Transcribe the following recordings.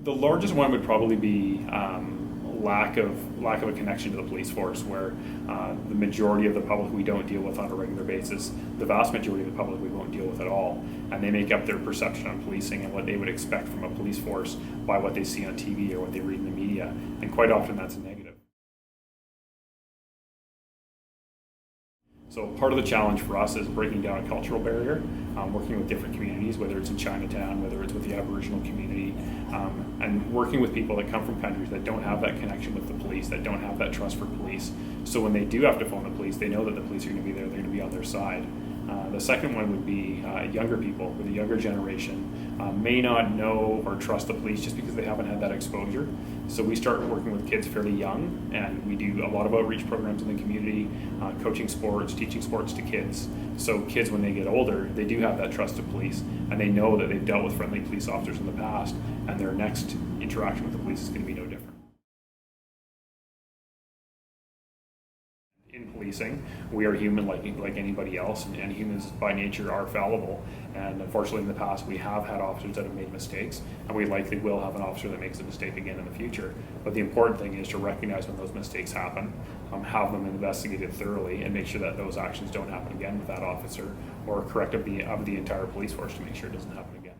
The largest one would probably be lack of a connection to the police force, where the majority of the public we don't deal with on a regular basis. The vast majority of the public we won't deal with at all, and they make up their perception on policing and what they would expect from a police force by what they see on TV or what they read in the media, and quite often that's negative. So part of the challenge for us is breaking down a cultural barrier, working with different communities, whether it's in Chinatown, whether it's with the Aboriginal community, and working with people that come from countries that don't have that connection with the police, that don't have that trust for police. So when they do have to phone the police, they know that the police are going to be there, they're going to be on their side. The second one would be younger people, where the younger generation may not know or trust the police just because they haven't had that exposure. So we start working with kids fairly young, and we do a lot of outreach programs in the community, coaching sports, teaching sports to kids. So kids, when they get older, they do have that trust of police, and they know that they've dealt with friendly police officers in the past, and their next interaction with the police is going to be no different. In policing, we are human like anybody else, and humans by nature are fallible. And unfortunately, in the past, we have had officers that have made mistakes, and we likely will have an officer that makes a mistake again in the future. But the important thing is to recognize when those mistakes happen, have them investigated thoroughly, and make sure that those actions don't happen again with that officer, or correct of the entire police force to make sure it doesn't happen again.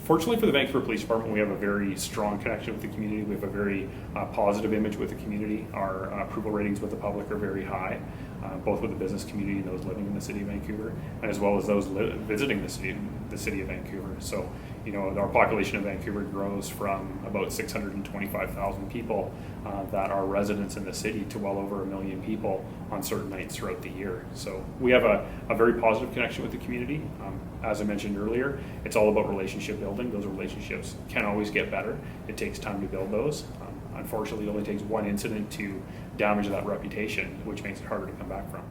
Fortunately for the Vancouver Police Department, we have a very strong connection with the community. We have a very positive image with the community. Our approval ratings with the public are very high, both with the business community and those living in the city of Vancouver, and as well as those visiting the city of Vancouver. So, our population of Vancouver grows from about 625,000 people that are residents in the city to well over 1 million people on certain nights throughout the year. So we have a very positive connection with the community. As I mentioned earlier, it's all about relationship building. Those relationships can always get better. It takes time to build those. Unfortunately, it only takes one incident to damage that reputation, which makes it harder to come back from.